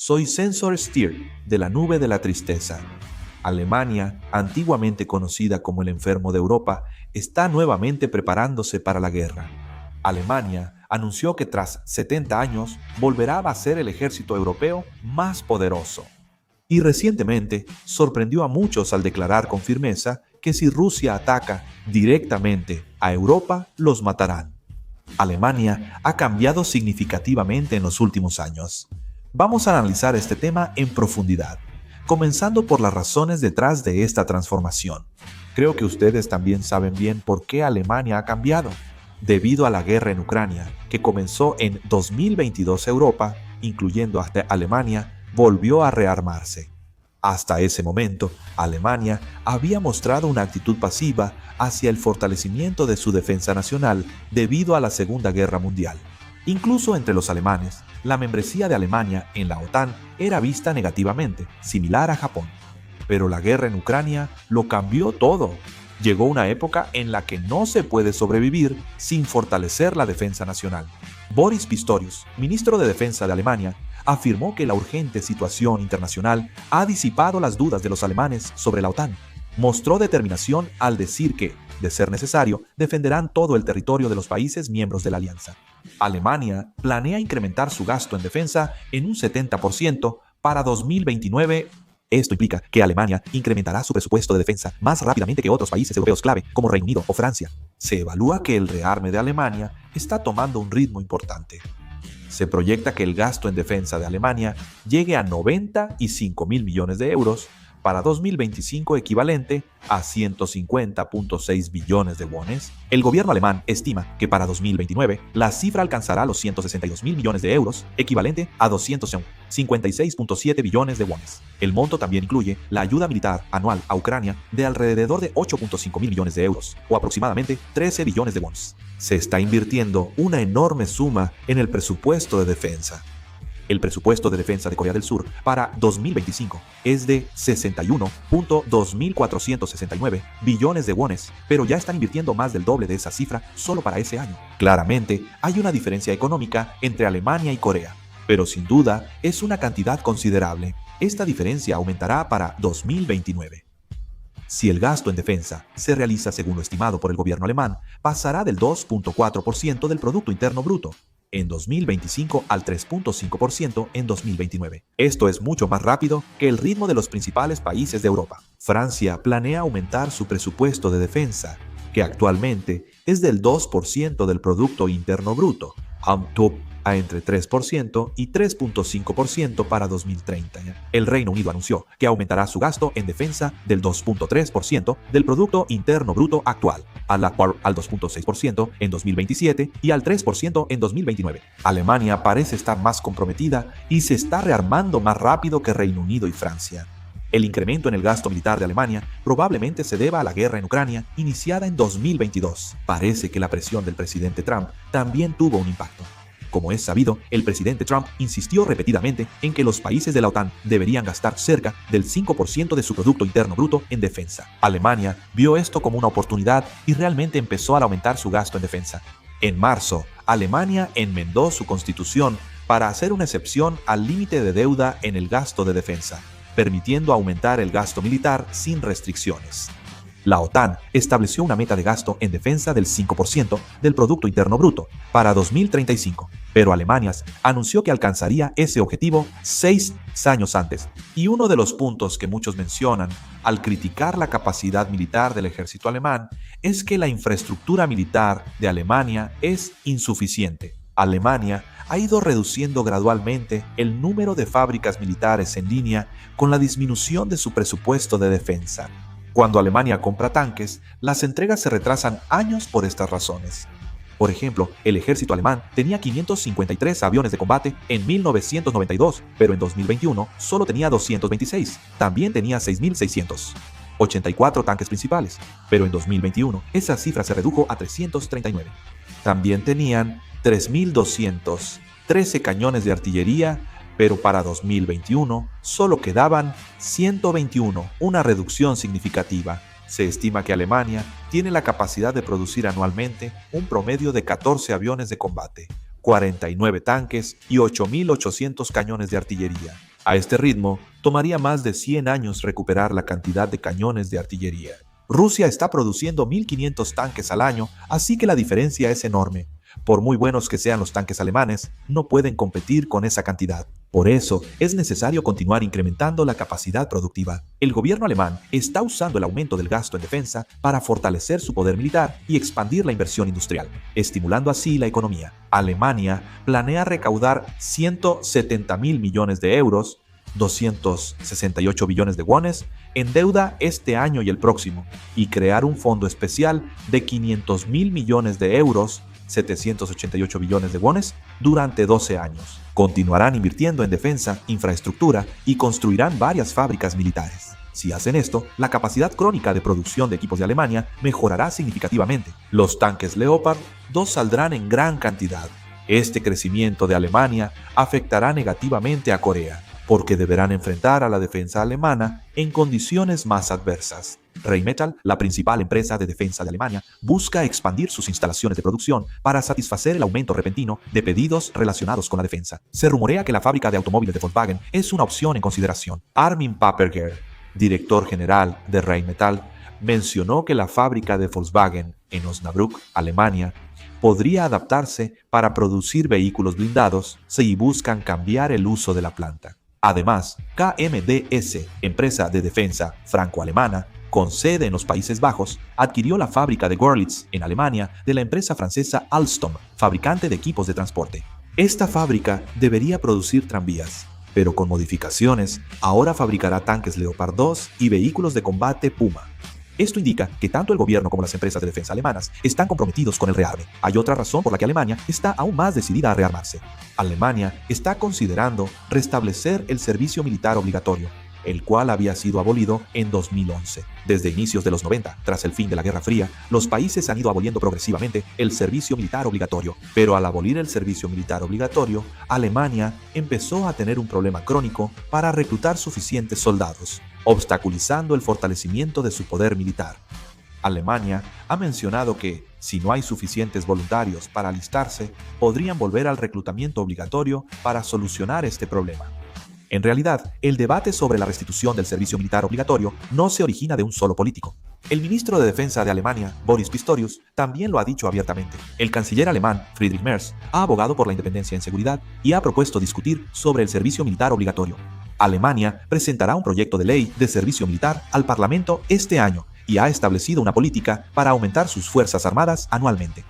Soy Sensor Steer, de la nube de la tristeza. Alemania, antiguamente conocida como el enfermo de Europa, está nuevamente preparándose para la guerra. Alemania anunció que tras 70 años volverá a ser el ejército europeo más poderoso. Y recientemente sorprendió a muchos al declarar con firmeza que si Rusia ataca directamente a Europa, los matarán. Alemania ha cambiado significativamente en los últimos años. Vamos a analizar este tema en profundidad, comenzando por las razones detrás de esta transformación. Creo que ustedes también saben bien por qué Alemania ha cambiado. Debido a la guerra en Ucrania, que comenzó en 2022, Europa, incluyendo hasta Alemania, volvió a rearmarse. Hasta ese momento, Alemania había mostrado una actitud pasiva hacia el fortalecimiento de su defensa nacional debido a la Segunda Guerra Mundial. Incluso entre los alemanes, la membresía de Alemania en la OTAN era vista negativamente, similar a Japón. Pero la guerra en Ucrania lo cambió todo. Llegó una época en la que no se puede sobrevivir sin fortalecer la defensa nacional. Boris Pistorius, ministro de Defensa de Alemania, afirmó que la urgente situación internacional ha disipado las dudas de los alemanes sobre la OTAN. Mostró determinación al decir que, de ser necesario, defenderán todo el territorio de los países miembros de la alianza. Alemania planea incrementar su gasto en defensa en un 70% para 2029. Esto implica que Alemania incrementará su presupuesto de defensa más rápidamente que otros países europeos clave, como Reino Unido o Francia. Se evalúa que el rearme de Alemania está tomando un ritmo importante. Se proyecta que el gasto en defensa de Alemania llegue a 95.000 millones de euros para 2025, equivalente a 150.6 billones de wones. El gobierno alemán estima que para 2029 la cifra alcanzará los 162.000 millones de euros, equivalente a 256.7 billones de wones. El monto también incluye la ayuda militar anual a Ucrania de alrededor de 8.5 mil millones de euros, o aproximadamente 13 billones de wones. Se está invirtiendo una enorme suma en el presupuesto de defensa. El presupuesto de defensa de Corea del Sur para 2025 es de 61.2469 billones de wones, pero ya están invirtiendo más del doble de esa cifra solo para ese año. Claramente, hay una diferencia económica entre Alemania y Corea, pero sin duda es una cantidad considerable. Esta diferencia aumentará para 2029. Si el gasto en defensa se realiza según lo estimado por el gobierno alemán, pasará del 2.4% del Producto Interno Bruto en 2025 al 3.5% en 2029. Esto es mucho más rápido que el ritmo de los principales países de Europa. Francia planea aumentar su presupuesto de defensa, que actualmente es del 2% del Producto Interno Bruto, a entre 3% y 3.5% para 2030. El Reino Unido anunció que aumentará su gasto en defensa del 2.3% del Producto Interno Bruto actual, al 2.6% en 2027 y al 3% en 2029. Alemania parece estar más comprometida y se está rearmando más rápido que Reino Unido y Francia. El incremento en el gasto militar de Alemania probablemente se deba a la guerra en Ucrania iniciada en 2022. Parece que la presión del presidente Trump también tuvo un impacto. Como es sabido, el presidente Trump insistió repetidamente en que los países de la OTAN deberían gastar cerca del 5% de su Producto Interno Bruto en defensa. Alemania vio esto como una oportunidad y realmente empezó a aumentar su gasto en defensa. En marzo, Alemania enmendó su constitución para hacer una excepción al límite de deuda en el gasto de defensa, permitiendo aumentar el gasto militar sin restricciones. La OTAN estableció una meta de gasto en defensa del 5% del Producto Interno Bruto para 2035, pero Alemania anunció que alcanzaría ese objetivo 6 años antes. Y uno de los puntos que muchos mencionan al criticar la capacidad militar del ejército alemán es que la infraestructura militar de Alemania es insuficiente. Alemania ha ido reduciendo gradualmente el número de fábricas militares en línea con la disminución de su presupuesto de defensa. Cuando Alemania compra tanques, las entregas se retrasan años por estas razones. Por ejemplo, el ejército alemán tenía 553 aviones de combate en 1992, pero en 2021 solo tenía 226. También tenía 6.684 tanques principales, pero en 2021 esa cifra se redujo a 339. También tenían 3.213 cañones de artillería, pero para 2021 solo quedaban 121, una reducción significativa. Se estima que Alemania tiene la capacidad de producir anualmente un promedio de 14 aviones de combate, 49 tanques y 8.800 cañones de artillería. A este ritmo, tomaría más de 100 años recuperar la cantidad de cañones de artillería. Rusia está produciendo 1.500 tanques al año, así que la diferencia es enorme. Por muy buenos que sean los tanques alemanes, no pueden competir con esa cantidad. Por eso, es necesario continuar incrementando la capacidad productiva. El gobierno alemán está usando el aumento del gasto en defensa para fortalecer su poder militar y expandir la inversión industrial, estimulando así la economía. Alemania planea recaudar 170.000 millones de euros, 268 billones de wones, en deuda este año y el próximo, y crear un fondo especial de 500.000 millones de euros, 788 billones de wones, durante 12 años. Continuarán invirtiendo en defensa, infraestructura y construirán varias fábricas militares. Si hacen esto, la capacidad crónica de producción de equipos de Alemania mejorará significativamente. Los tanques Leopard 2 saldrán en gran cantidad. Este crecimiento de Alemania afectará negativamente a Corea, porque deberán enfrentar a la defensa alemana en condiciones más adversas. Rheinmetall, la principal empresa de defensa de Alemania, busca expandir sus instalaciones de producción para satisfacer el aumento repentino de pedidos relacionados con la defensa. Se rumorea que la fábrica de automóviles de Volkswagen es una opción en consideración. Armin Paperger, director general de Rheinmetall, mencionó que la fábrica de Volkswagen en Osnabrück, Alemania, podría adaptarse para producir vehículos blindados si buscan cambiar el uso de la planta. Además, KMDS, empresa de defensa franco-alemana, con sede en los Países Bajos, adquirió la fábrica de Görlitz, en Alemania, de la empresa francesa Alstom, fabricante de equipos de transporte. Esta fábrica debería producir tranvías, pero con modificaciones, ahora fabricará tanques Leopard 2 y vehículos de combate Puma. Esto indica que tanto el gobierno como las empresas de defensa alemanas están comprometidos con el rearme. Hay otra razón por la que Alemania está aún más decidida a rearmarse. Alemania está considerando restablecer el servicio militar obligatorio, el cual había sido abolido en 2011. Desde inicios de los 90, tras el fin de la Guerra Fría, los países han ido aboliendo progresivamente el servicio militar obligatorio. Pero al abolir el servicio militar obligatorio, Alemania empezó a tener un problema crónico para reclutar suficientes soldados, obstaculizando el fortalecimiento de su poder militar. Alemania ha mencionado que, si no hay suficientes voluntarios para alistarse, podrían volver al reclutamiento obligatorio para solucionar este problema. En realidad, el debate sobre la restitución del servicio militar obligatorio no se origina de un solo político. El ministro de Defensa de Alemania, Boris Pistorius, también lo ha dicho abiertamente. El canciller alemán, Friedrich Merz, ha abogado por la independencia en seguridad y ha propuesto discutir sobre el servicio militar obligatorio. Alemania presentará un proyecto de ley de servicio militar al Parlamento este año y ha establecido una política para aumentar sus fuerzas armadas anualmente.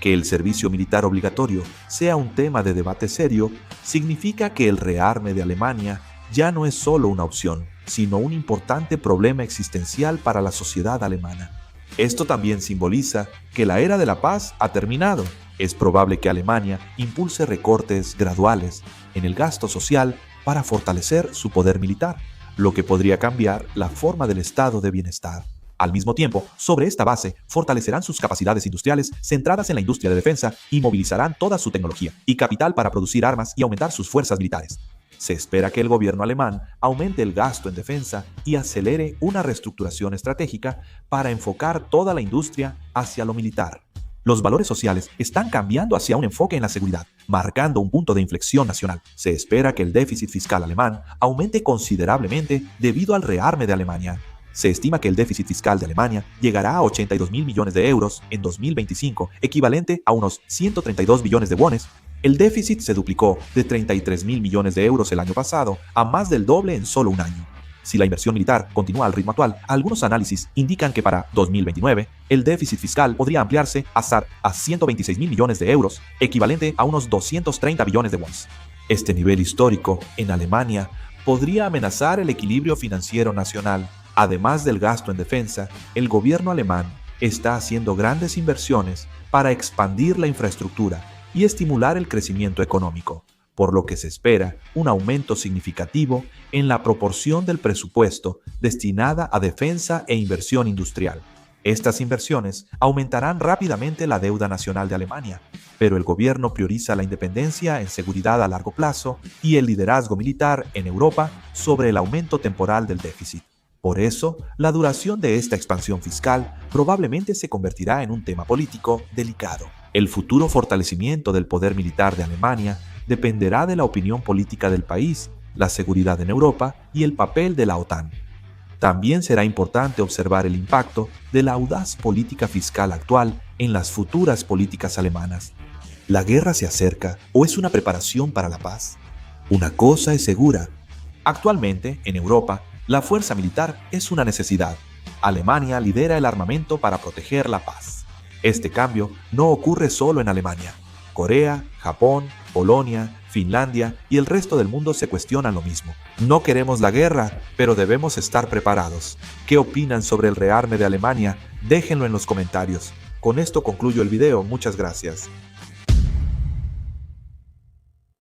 Que el servicio militar obligatorio sea un tema de debate serio significa que el rearme de Alemania ya no es solo una opción, sino un importante problema existencial para la sociedad alemana. Esto también simboliza que la era de la paz ha terminado. Es probable que Alemania impulse recortes graduales en el gasto social para fortalecer su poder militar, lo que podría cambiar la forma del estado de bienestar. Al mismo tiempo, sobre esta base, fortalecerán sus capacidades industriales centradas en la industria de defensa y movilizarán toda su tecnología y capital para producir armas y aumentar sus fuerzas militares. Se espera que el gobierno alemán aumente el gasto en defensa y acelere una reestructuración estratégica para enfocar toda la industria hacia lo militar. Los valores sociales están cambiando hacia un enfoque en la seguridad, marcando un punto de inflexión nacional. Se espera que el déficit fiscal alemán aumente considerablemente debido al rearme de Alemania. Se estima que el déficit fiscal de Alemania llegará a 82.000 millones de euros en 2025, equivalente a unos 132 billones de wones. El déficit se duplicó de 33.000 millones de euros el año pasado a más del doble en solo un año. Si la inversión militar continúa al ritmo actual, algunos análisis indican que para 2029 el déficit fiscal podría ampliarse hasta a 126.000 millones de euros, equivalente a unos 230 billones de wones. Este nivel histórico en Alemania podría amenazar el equilibrio financiero nacional. Además del gasto en defensa, el gobierno alemán está haciendo grandes inversiones para expandir la infraestructura y estimular el crecimiento económico, por lo que se espera un aumento significativo en la proporción del presupuesto destinada a defensa e inversión industrial. Estas inversiones aumentarán rápidamente la deuda nacional de Alemania, pero el gobierno prioriza la independencia en seguridad a largo plazo y el liderazgo militar en Europa sobre el aumento temporal del déficit. Por eso, la duración de esta expansión fiscal probablemente se convertirá en un tema político delicado. El futuro fortalecimiento del poder militar de Alemania dependerá de la opinión política del país, la seguridad en Europa y el papel de la OTAN. También será importante observar el impacto de la audaz política fiscal actual en las futuras políticas alemanas. ¿La guerra se acerca o es una preparación para la paz? Una cosa es segura. Actualmente, en Europa, la fuerza militar es una necesidad. Alemania lidera el armamento para proteger la paz. Este cambio no ocurre solo en Alemania. Corea, Japón, Polonia, Finlandia y el resto del mundo se cuestionan lo mismo. No queremos la guerra, pero debemos estar preparados. ¿Qué opinan sobre el rearme de Alemania? Déjenlo en los comentarios. Con esto concluyo el video. Muchas gracias.